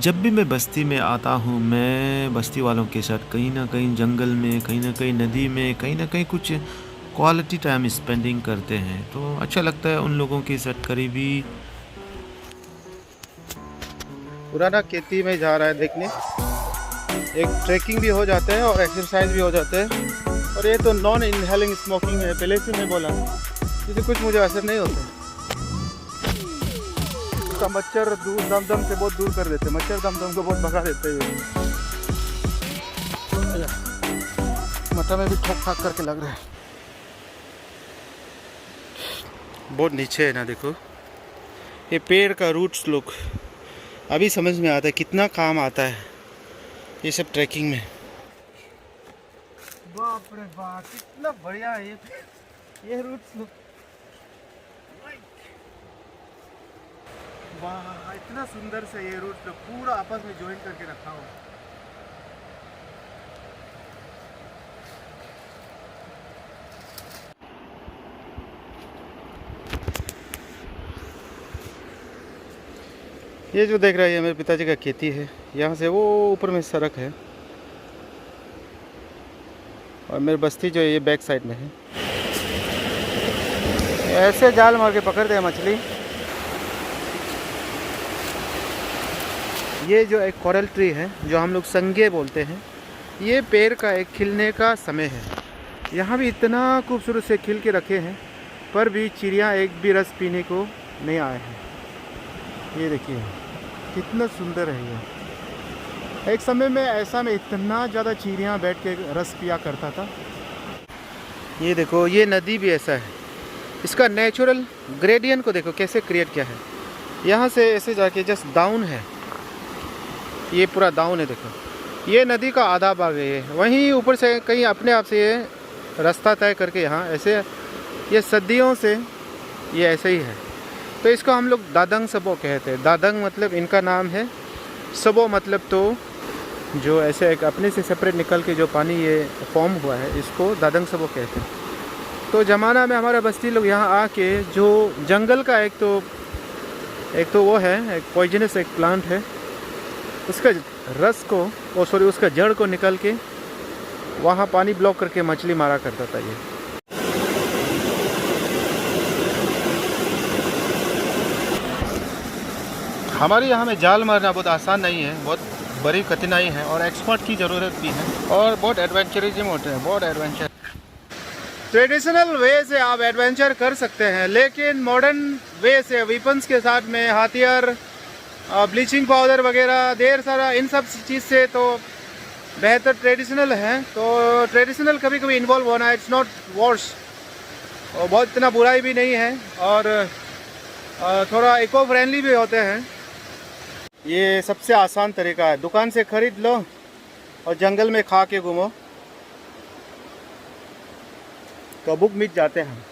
जब भी मैं बस्ती में आता हूँ, मैं बस्ती वालों के साथ कहीं न कहीं जंगल में, कहीं न कहीं नदी में, कहीं न कहीं कुछ क्वालिटी टाइम स्पेंडिंग करते हैं। तो अच्छा लगता है उन लोगों के साथ करीबी। पुराना खेती में जा रहा है देखने। एक ट्रैकिंग भी हो जाता है और एक्सरसाइज भी हो जाता है। और ये तो नॉन इनहेलिंग स्मोकिंग है, पहले से मैं बोला, इससे कुछ मुझे असर नहीं होता। इसका मच्छर दूर दमदम से बहुत दूर कर देते हैं, मच्छर दमदम को बहुत भगा देते हैं। मटा में भी ठोक ठाक करके लग रहा है। बहुत नीचे है ना, देखो ये पेड़ का रूट्स लुक अभी समझ में आता है कितना काम आता है ये सब ट्रैकिंग में। बाप रे बाप, कितना बढ़िया है ये रूट्स लुक। वाह, इतना सुंदर से ये रूट्स लुक पूरा आपस में ज्वाइन करके रखा हुआ। ये जो देख रहे हैं मेरे पिताजी का खेती है, यहाँ से वो ऊपर में सड़क है और मेरी बस्ती जो है ये बैक साइड में है। ऐसे जाल मार के पकड़ते हैं मछली। ये जो एक कोरल ट्री है जो हम लोग संगे बोलते हैं, ये पेड़ का एक खिलने का समय है। यहाँ भी इतना खूबसूरत से खिल के रखे हैं, पर भी चिड़िया एक भी रस पीने को नहीं आए हैं। ये देखिए कितना सुंदर है ये। एक समय में ऐसा में इतना ज़्यादा चिड़िया बैठ के रस पिया करता था। ये देखो ये नदी भी ऐसा है, इसका नेचुरल ग्रेडियंट को देखो कैसे क्रिएट किया है। यहाँ से ऐसे जाके जस्ट डाउन है, ये पूरा डाउन है। देखो ये नदी का आधा भाग है, वहीं ऊपर से कहीं अपने आप से ये रास्ता तय करके यहाँ ऐसे, ये सदियों से ये ऐसे ही है। तो इसको हम लोग दादंग सबो कहते हैं। दादंग मतलब इनका नाम है, सबो मतलब तो जो ऐसे एक अपने से सेपरेट निकल के जो पानी ये फॉर्म हुआ है, इसको दादंग सबो कहते हैं। तो ज़माना में हमारा बस्ती लोग यहाँ आके जो जंगल का एक तो वो है, एक पॉइजनस एक प्लांट है, उसका रस को उसका जड़ को निकल के वहाँ पानी ब्लॉक करके मछली मारा करता था ये। हमारे यहाँ में जाल मारना बहुत आसान नहीं है, बहुत बड़ी कठिनाई है और एक्सपर्ट की ज़रूरत भी है और बहुत एडवेंचरिज्म होते हैं, बहुत एडवेंचर। ट्रेडिशनल वे से आप एडवेंचर कर सकते हैं, लेकिन मॉडर्न वे से वेपन्स के साथ में हथियार, ब्लीचिंग पाउडर वगैरह ढेर सारा, इन सब चीज़ से तो बेहतर ट्रेडिशनल है। तो ट्रेडिशनल कभी कभी इन्वॉल्व होना, इट्स नॉट वर्स, और बहुत इतना बुराई भी नहीं है और थोड़ा इको फ्रेंडली भी होते हैं। ये सबसे आसान तरीका है, दुकान से खरीद लो और जंगल में खा के घूमो, तो भूख मिट जाते हैं।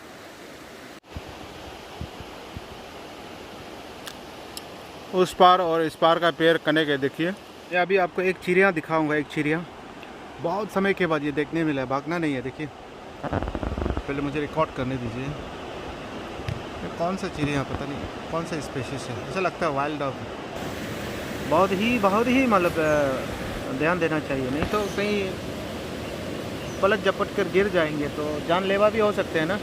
उस पार और इस पार का पेड़ कने के देखिए। ये अभी आपको एक चिड़िया दिखाऊंगा, एक चिड़िया बहुत समय के बाद ये देखने मिला है, भागना नहीं है। देखिए पहले मुझे रिकॉर्ड करने दीजिए। ये कौन सा चिड़िया पता नहीं कौन सा स्पेशीज है, ऐसा लगता है वाइल्ड डॉग। बहुत ही मतलब ध्यान देना चाहिए, नहीं तो कहीं पलट झपट कर गिर जाएंगे तो जानलेवा भी हो सकते हैं ना।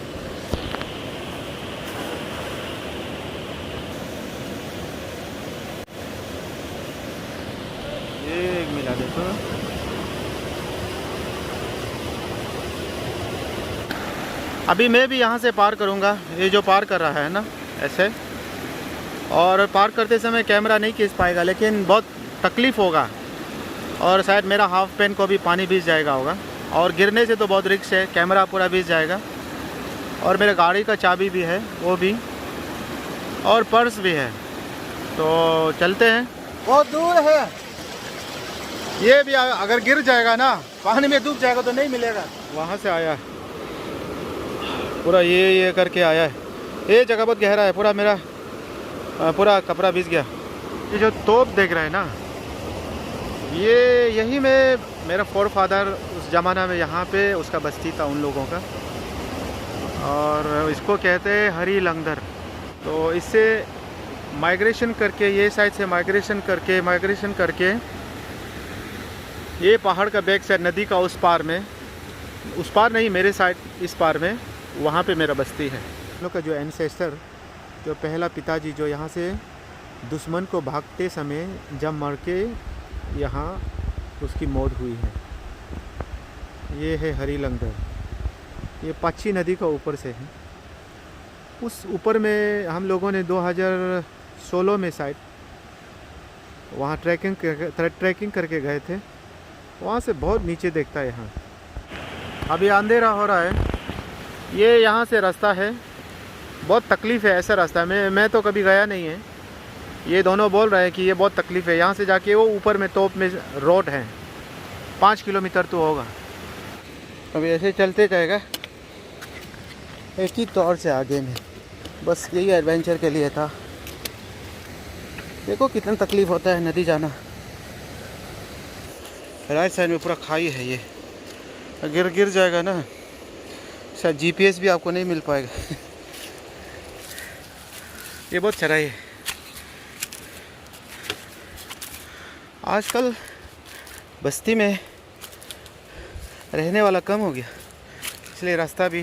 ये मिला देखो। अभी मैं भी यहाँ से पार करूँगा, ये जो पार कर रहा है ना ऐसे, और पार करते समय कैमरा नहीं खींच पाएगा, लेकिन बहुत तकलीफ़ होगा और शायद मेरा हाफ पैंट को भी पानी भीज जाएगा होगा, और गिरने से तो बहुत रिस्क है, कैमरा पूरा भीज जाएगा। और मेरे गाड़ी का चाबी भी है, वो भी, और पर्स भी है। तो चलते हैं, बहुत दूर है ये भी। अगर गिर जाएगा ना, पानी में डूब जाएगा तो नहीं मिलेगा। वहाँ से आया है पूरा, ये करके आया है। ये जगह बहुत गहरा है, पूरा मेरा पूरा कपड़ा भीज गया। ये जो तोप देख रहे हैं ना, ये यही में मेरा फोर फादर उस ज़माना में यहाँ पे उसका बस्ती था उन लोगों का, और इसको कहते हैं हरी लंगर। तो इससे माइग्रेशन करके ये साइड से माइग्रेशन करके ये पहाड़ का बैक साइड नदी का उस पार में, उस पार नहीं मेरे साइड इस पार में, वहाँ पे मेरा बस्ती है। हम लोग का जो एंसेस्टर, जो पहला पिताजी जो यहाँ से दुश्मन को भागते समय जब मर के यहाँ उसकी मौत हुई है। ये है हरी लंगर, ये पाची नदी का ऊपर से है। उस ऊपर में हम लोगों ने 2016 में शायद वहाँ ट्रैकिंग करके गए थे। वहाँ से बहुत नीचे देखता है यहाँ। अभी अंधेरा हो रहा है। ये यहाँ से रास्ता है, बहुत तकलीफ़ है ऐसा रास्ता। मैं तो कभी गया नहीं है। ये दोनों बोल रहे हैं कि ये बहुत तकलीफ़ है। यहाँ से जाके वो ऊपर में तोप में रोड है, 5 किलोमीटर तो होगा। अभी ऐसे चलते जाएगा एक ही तौर से आगे में, बस यही एडवेंचर के लिए था। देखो कितना तकलीफ़ होता है नदी जाना। राइट साइड में पूरा खाई है। ये गिर जाएगा ना, शायद जीपीएस भी आपको नहीं मिल पाएगा। ये बहुत चढ़ाई है। आजकल बस्ती में रहने वाला कम हो गया, इसलिए रास्ता भी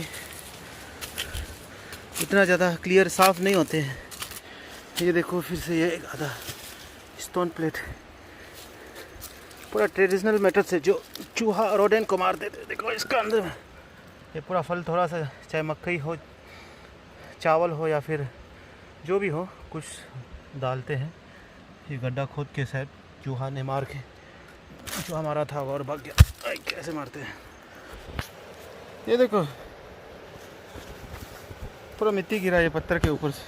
इतना ज़्यादा क्लियर साफ नहीं होते हैं। ये देखो फिर से ये एक आधा स्टोन प्लेट, पूरा ट्रेडिशनल मेथड से जो चूहा रोडेंट को मार देते। देखो इसका अंदर में ये पूरा फल, थोड़ा सा चाहे मकई हो, चावल हो या फिर जो भी हो, कुछ डालते हैं। ये गड्ढा खोद के शायद चूहा ने मार के, चूहा मारा था और भाग गया। कैसे मारते हैं ये देखो, पूरा मिट्टी गिरा है ये पत्थर के ऊपर से।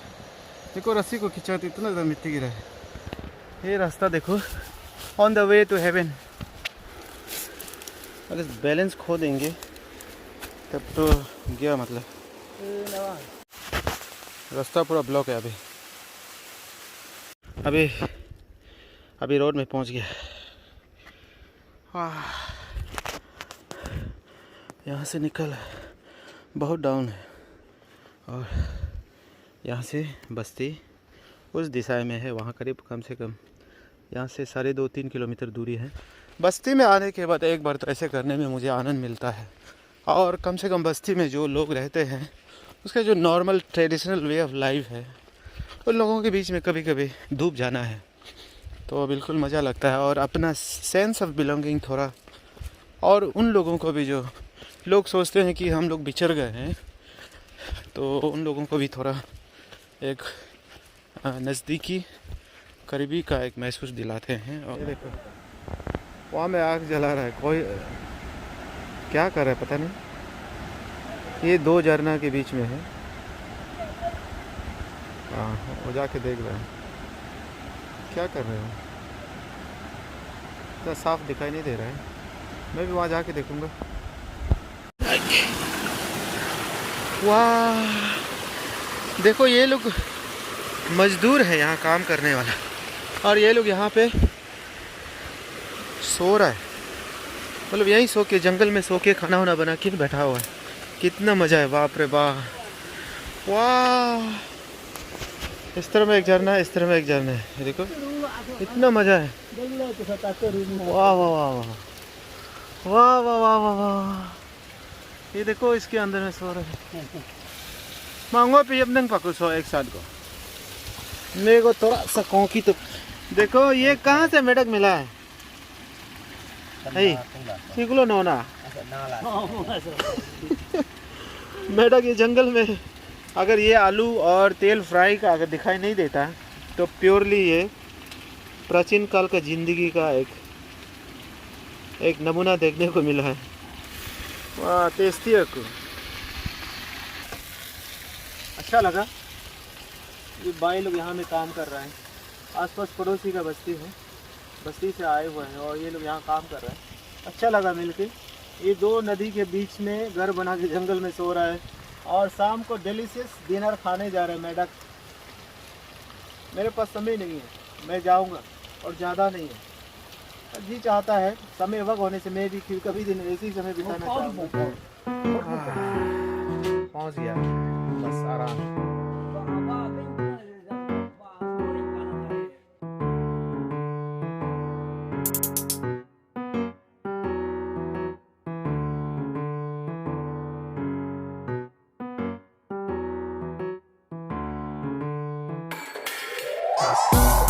देखो रस्सी को खिंचा तो इतना ज़्यादा मिट्टी गिरा है। ये रास्ता देखो, on the way to heaven. अगर बैलेंस खो देंगे तब तो गया, मतलब रास्ता पूरा ब्लॉक है। अभी रोड में पहुंच गया। यहाँ से निकल बहुत डाउन है और यहाँ से बस्ती उस दिशा में है। वहाँ करीब कम से कम यहाँ से 2.5-3 किलोमीटर दूरी है। बस्ती में आने के बाद एक बार तो ऐसे करने में मुझे आनंद मिलता है। और कम से कम बस्ती में जो लोग रहते हैं उसका जो normal traditional way of life है, उन लोगों के बीच में कभी कभी डूब जाना है तो बिल्कुल मज़ा लगता है। और अपना सेंस ऑफ बिलोंगिंग थोड़ा, और उन लोगों को भी जो लोग सोचते हैं कि हम लोग बिछड़ गए हैं, तो उन लोगों को भी थोड़ा एक नज़दीकी करीबी का एक महसूस दिलाते हैं। और देखो वहाँ में आग जला रहा है, कोई क्या कर रहा है पता नहीं। ये 2 झरना के बीच में है। हाँ, वो जाके देख रहा है क्या कर रहे हो। इतना साफ दिखाई नहीं दे रहा है। मैं भी वहाँ जाके देखूँगा। वाह, देखो ये लोग मजदूर है यहाँ काम करने वाला, और ये लोग यहाँ पे सो रहा है। मतलब यहीं सो के, जंगल में सो के खाना वाना बना के बैठा हुआ है। कितना मज़ा है, बाप रे बाप। वाह, इस तरह में एक झरना है, इस तरह में एक झरना है। ये देखो इतना मज़ा है। वाह वाह वाह वाह वाह वाह वाह वाह वाह। ये देखो इसके अंदर में सो रहा है। मांगो पे अब नंग पकड़ो सो एक साथ को। मेरे को थोड़ा सा कौकी तो देखो, ये कहाँ से मेढक मिला है? सीखलो नौना मेढक ये जंगल में। अगर ये आलू और तेल फ्राई का अगर दिखाई नहीं देता तो प्योरली ये प्राचीन काल का जिंदगी का एक नमूना देखने को मिला है। वाह, टेस्टी है। अच्छा लगा। ये भाई लोग यहाँ में काम कर रहे हैं। आसपास पड़ोसी का बस्ती है, बस्ती से आए हुए हैं और ये लोग यहाँ काम कर रहे हैं। अच्छा लगा मिलके। ये 2 नदी के बीच में घर बना के जंगल में सो रहा है और शाम को डिलीशियस डिनर खाने जा रहे हैं मेढक। मेरे पास समय नहीं है, मैं जाऊँगा और ज़्यादा नहीं है। जी चाहता है समय वक्त होने से मैं भी फिर कभी दिन ऐसे ही समय बिताना चाहूँगा। पहुँच गया, बस आराम। है।